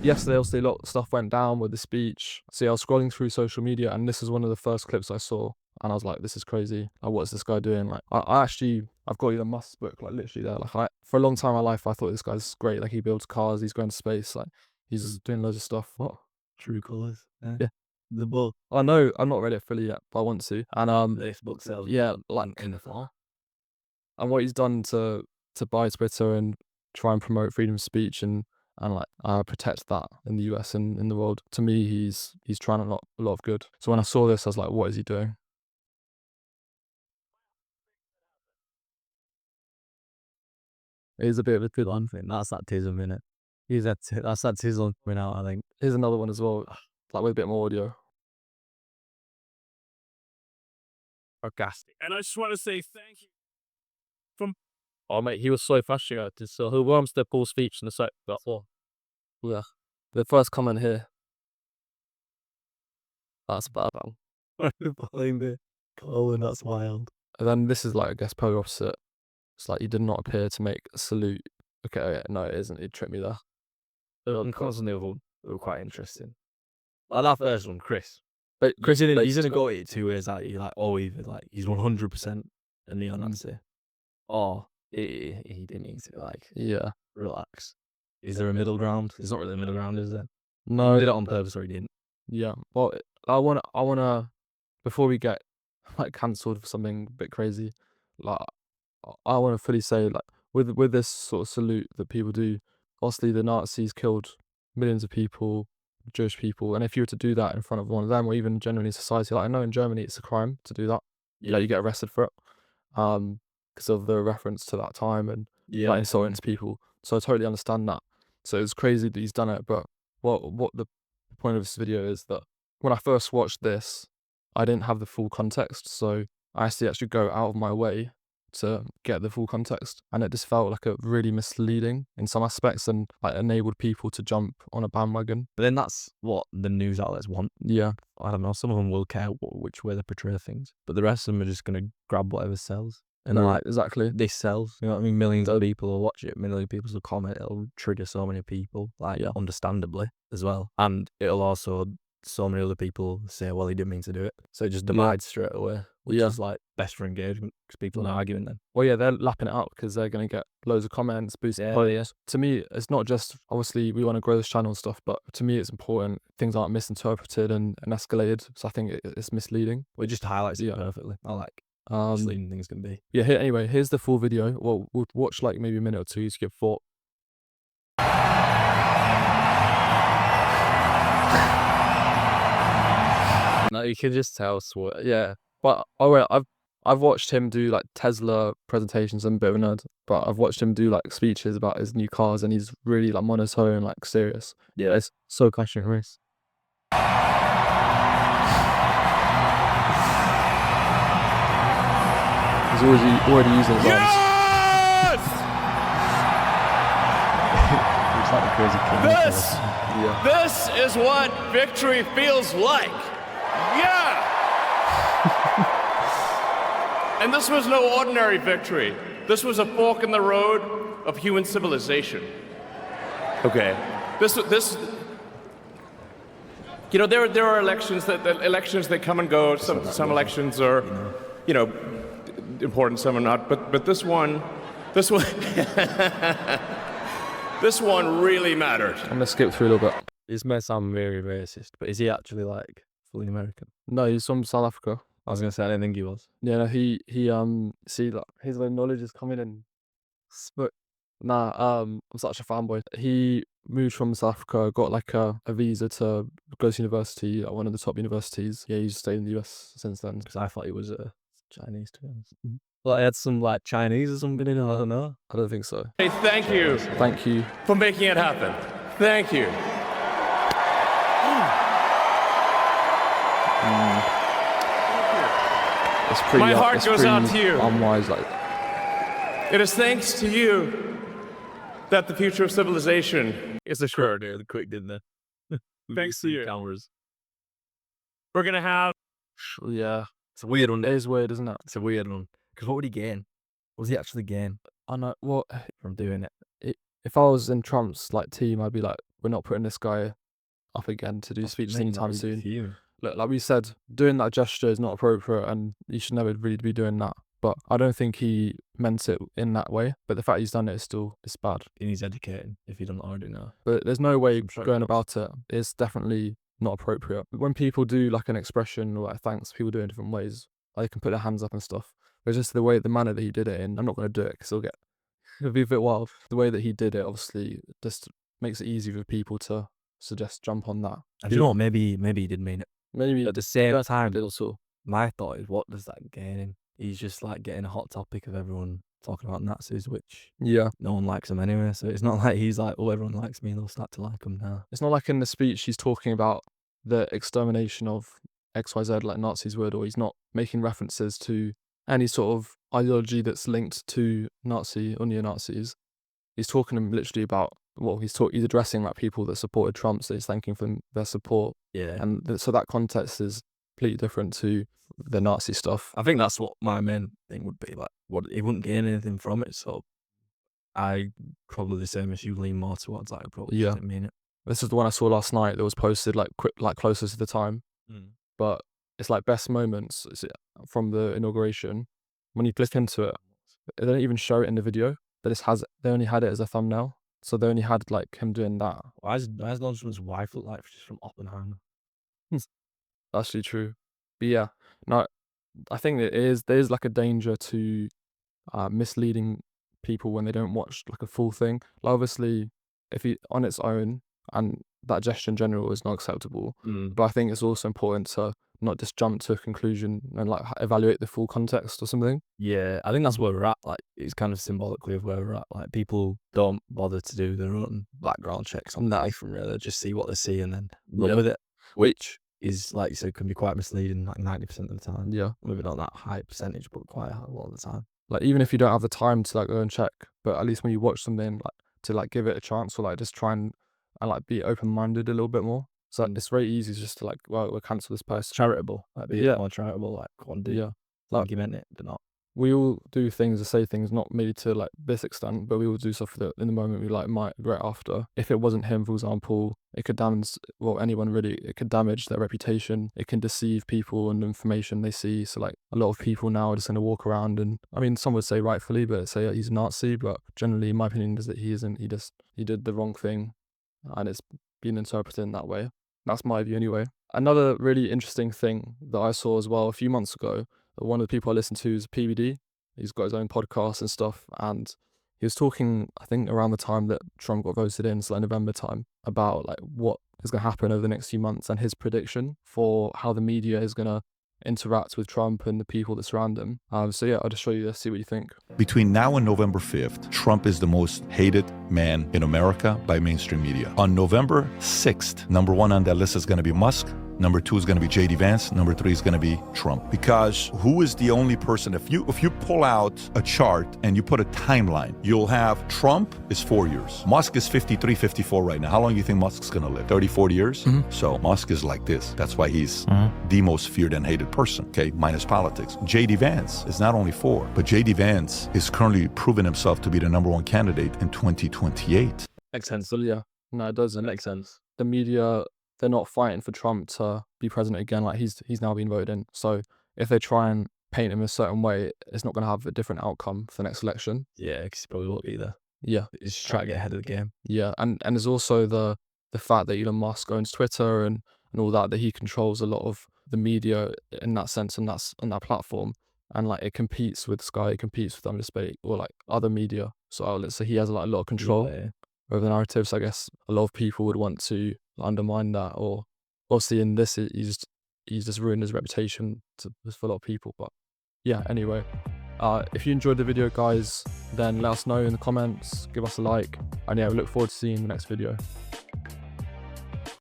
yesterday, obviously, a lot of stuff went down with the speech. See, I was scrolling through social media, and this is one of the first clips I saw, and I was like, "This is crazy. Like, what is this guy doing?" Like, I've got Elon Musk's book, like literally there. Like, for a long time in my life, I thought this guy's great. Like, he builds cars, he's going to space, like, he's doing loads of stuff. What? True Colours. Yeah. The book. I know, I've not read it fully yet, but I want to. And This book sells. yeah, like in the fall. and what he's done to buy Twitter and try and promote freedom of speech and like protect that in the US and in the world. To me, he's trying a lot of good. So when I saw this, I was like, what is he doing? It is a bit of a Good one thing. That's that tism in it. That's that tism coming out, I think. Here's another one as well, like with a bit more audio. Sarcastic. And I just want to say thank you. Oh mate, he was so frustrated. So who wants the full speech in the sec? That's all. Yeah, the first comment here. That's bad. Behind it. Oh, and that's wild. And then this is like, I guess, polar opposite. It's like, you did not appear to make a salute. Okay, oh yeah, no, it isn't. It tricked me there. And constantly were quite interesting. Like that first one, Chris. But Chris, he's gonna go it 2 ways. Like, either like he's 100% a neo-Nazi, or he didn't need to yeah, relax. Is there a middle ground? There's not really a middle ground, is there? no, He did it on purpose, or he didn't. yeah. Well, I wanna, before we get like cancelled for something a bit crazy, like I want to fully say, like, with this sort of salute that people do, obviously the Nazis killed millions of people, Jewish people, and if you were to do that in front of one of them, or even generally in society, like I know in Germany it's a crime to do that. Yeah, you get arrested for it, because of the reference to that time and like insulting to people. So I totally understand that. So it's crazy that he's done it, but what the point of this video is that when I first watched this, I didn't have the full context, so I had to actually go out of my way to get the full context, and it just felt like a really misleading in some aspects and like enabled people to jump on a bandwagon. But then that's what the news outlets want. Yeah, I don't know. Some of them will care which way they portray things, but the rest of them are just gonna grab whatever sells. And no, like exactly. this sells, you know what I mean? Millions of people will watch it, millions of people will comment, it'll trigger so many people, like understandably as well. And it'll also, so many other people say, well, he didn't mean to do it. So it just divides straight away, which is like best for engagement, because people are arguing then. Well, yeah, they're lapping it up because they're going to get loads of comments, boosting players. To me, it's not just, obviously, we want to grow this channel and stuff, but to me, it's important things aren't misinterpreted and escalated. So I think it's misleading. Well, it just highlights it perfectly. I like misleading things can be. Yeah, anyway, here's the full video. Well, we'll watch like maybe a minute or two to get thought. No, you can just tell. Yeah, but I've watched him do like Tesla presentations. I'm a bit of a nerd, but I've watched him do like speeches about his new cars, and he's really like monotone, like serious. Yeah, it's so Clash and Race. He's already using his arms. it's like a crazy king. This is what victory feels like. Yeah. And this was no ordinary victory. This was a fork in the road of human civilization. Okay. This. You know, there are elections that come and go. Some elections are, you know, important. Some are not. But this one. This one really mattered. I'm gonna skip through a little bit. This may sound very racist, but is he actually like fully American? No, he's from South Africa. I was gonna say I didn't think he was. Yeah, no, he see, like, his knowledge is coming in. I'm such a fanboy. He moved from South Africa, got like a visa to go to university at one of the top universities. Yeah, he's stayed in the US since then. Because I thought he was Chinese, to be honest. Well, I had some like Chinese or something in it. I don't know. I don't think so. Hey, thank you. Thank you for making it happen. Thank you. It's pretty. My heart goes out to you. Unwise, like. It is thanks to you that the future of civilization is assured. The quick, didn't they? Thanks to you. Cameras. We're gonna have. Yeah, it's a weird one. It is weird, isn't it? It's a weird one. Because what would he gain? What does he actually gain? I know. What from doing it? If I was in Trump's like team, I'd be like, we're not putting this guy up again to do speeches anytime soon. Human. Look, like we said, doing that gesture is not appropriate, and you should never really be doing that. But I don't think he meant it in that way. But the fact he's done it is still, it's bad. He needs educating if he doesn't already know. But there's no way sure going about it. It's definitely not appropriate. When people do like an expression or like thanks, people do it in different ways. Like, they can put their hands up and stuff. But it's just the manner that he did it in. I'm not going to do it because it'll be a bit wild. The way that he did it obviously just makes it easy for people to suggest jump on that. And you know what? Maybe he did mean it. Maybe At the same time, also. my thought is, what does that gain him? He's just like getting a hot topic of everyone talking about Nazis, which Yeah. no one likes him anyway. So it's not like he's like, oh, everyone likes me, they'll start to like him now. It's not like in the speech he's talking about the extermination of XYZ like Nazis would, or he's not making references to any sort of ideology that's linked to Nazi or neo-Nazis. He's talking literally about, well, he's addressing like people that supported Trump, so he's thanking for their support. Yeah. And so that context is completely different to the Nazi stuff. I think that's what my main thing would be. Like, what he wouldn't gain anything from it. So I probably the same as you, lean more towards like, I probably Yeah. didn't mean it. This is the one I saw last night that was posted like closer to the time. But it's like best moments from the inauguration. When you click into it, they don't even show it in the video. They only had it as a thumbnail. So they only had like him doing that. Why does Donald Trump's wife look like she's from Oppenheimer? That's actually true. But yeah, no, I think there's like a danger to misleading people when they don't watch like a full thing. Like, obviously, if he on its own, and that gesture in general is not acceptable. But I think it's also important to not just jump to a conclusion and like evaluate the full context or something. Yeah, I think that's where we're at. Like, it's kind of symbolically of where we're at. Like, people don't bother to do their own background checks on that, even really. Just see what they see and then run with it, which is, like you said, can be quite misleading, like 90% of the time. Yeah. Maybe not that high percentage, but quite a lot of the time. Like, even if you don't have the time to like go and check, but at least when you watch something, like to like give it a chance, or like just try and like be open-minded a little bit more. So it's very easy just to like, well, we'll cancel this post. Charitable. Like, be Yeah. more charitable, like, go on, do. Yeah. Like, you meant it, but not. We all do things or say things, not maybe to like this extent, but we all do stuff that in the moment we like might regret after. If it wasn't him, for example, it could damage, well, anyone really, it could damage their reputation. It can deceive people and the information they see. So like a lot of people now are just going to walk around and, I mean, some would say rightfully, but say he's a Nazi, but generally my opinion is that he isn't. He did the wrong thing and it's been interpreted in that way. That's my view anyway. Another really interesting thing that I saw as well a few months ago, one of the people I listen to is PBD. He's got his own podcast and stuff, and he was talking, I think, around the time that Trump got voted in, so like November time, about like what is going to happen over the next few months and his prediction for how the media is going to interact with Trump and the people that surround him. So yeah, I'll just show you this, see what you think. Between now and November 5th, Trump is the most hated man in America by mainstream media. On November 6th, number one on that list is going to be Musk. Number two is going to be J.D. Vance. Number three is going to be Trump. Because who is the only person, if you pull out a chart and you put a timeline, you'll have Trump is 4 years. Musk is 53, 54 right now. How long do you think Musk's going to live? 30, 40 years? So Musk is like this. That's why he's the most feared and hated person, okay, minus politics. J.D. Vance is not only 4, but J.D. Vance is currently proving himself to be the number one candidate in 2028. Makes sense. So yeah, no, it doesn't. That makes sense. The media, they're not fighting for Trump to be president again. Like he's now been voted in. So if they try and paint him a certain way, it's not going to have a different outcome for the next election. Yeah, because he probably won't be there. Yeah. He's just trying to get ahead of the game. Yeah. And there's also the fact that Elon Musk owns Twitter and all that he controls a lot of the media in that sense, and that's on that platform. And like it competes with Sky, it competes with Debate or like other media. So outlets. So he has like a lot of control over the narrative. So I guess a lot of people would want to undermine that, or obviously in this he's just ruined his reputation for a lot of people. But yeah, anyway, if you enjoyed the video, guys, then let us know in the comments, give us a like, and yeah, we look forward to seeing the next video.